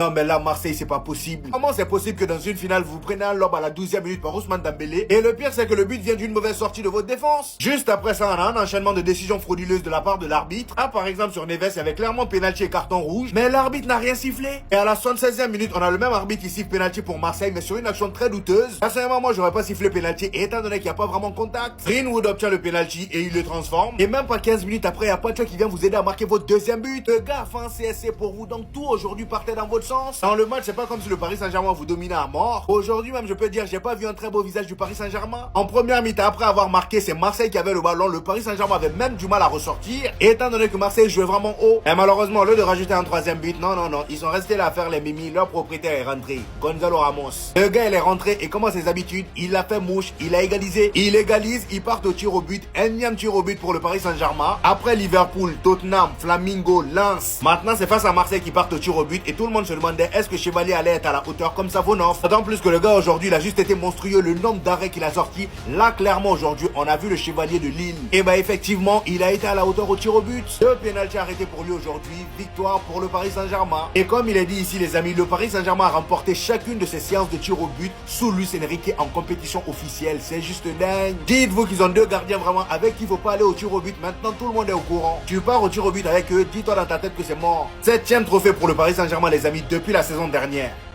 Non mais là, Marseille, c'est pas possible. Comment c'est possible que dans une finale, vous prenez un lob à la 12e minute par Ousmane Dembélé et le pire, c'est que le but vient d'une mauvaise sortie de votre défense. Juste après ça, on a un enchaînement de décisions frauduleuses de la part de l'arbitre. Ah, par exemple, sur Neves, il y avait clairement pénalty et carton rouge, mais l'arbitre n'a rien sifflé. Et à la 76e minute, on a le même arbitre qui siffle pénalty pour Marseille, mais sur une action très douteuse. Personnellement, moi, j'aurais pas sifflé pénalty, étant donné qu'il n'y a pas vraiment contact. Greenwood obtient le pénalty et il le transforme. Et même pas 15 minutes après, il y a Pacho qui vient vous aider à marquer votre deuxième but. Le gars a fait un CSC pour vous, donc tout aujourd'hui partait dans votre sens. Dans le match, c'est pas comme si le Paris Saint-Germain vous dominait à mort. Aujourd'hui même, je peux dire, j'ai pas vu un très beau visage du Paris Saint-Germain. En première mi-temps, après avoir marqué, c'est Marseille qui avait le ballon. Le Paris Saint-Germain avait même du mal à ressortir, étant donné que Marseille jouait vraiment haut. Et malheureusement, au lieu de rajouter un troisième but, non, ils sont restés là à faire les mimi. Leur propriétaire est rentré, Gonzalo Ramos. Le gars, il est rentré et comme à ses habitudes, il a fait mouche, il a égalisé. Il égalise, il part au tir au but. Énième tir au but pour le Paris Saint-Germain. Après Liverpool, Tottenham, Flamingo, Lens. Maintenant, c'est face à Marseille qui part au tir au but et tout le monde se demandait est-ce que Chevalier allait être à la hauteur comme ça Savonov. D'autant plus que le gars aujourd'hui, il a juste été monstrueux. Le nombre d'arrêts qu'il a sorti. Là, clairement, aujourd'hui, on a vu le Chevalier de Lille. Et bah, effectivement, il a été à la hauteur au tir au but. Deux pénaltys arrêtés pour lui aujourd'hui. Victoire pour le Paris Saint-Germain. Et comme il est dit ici, les amis, le Paris Saint-Germain a remporté chacune de ses séances de tir au but sous Luis Enrique en compétition officielle. C'est juste dingue. Dites-vous qu'ils ont deux gardiens vraiment avec qui il faut pas aller au tir au but. Maintenant, tout le monde est au courant. Tu pars au tir au but avec eux, dis-toi dans ta tête que c'est mort. 7e trophée pour le Paris Saint-Germain, les amis, depuis la saison dernière.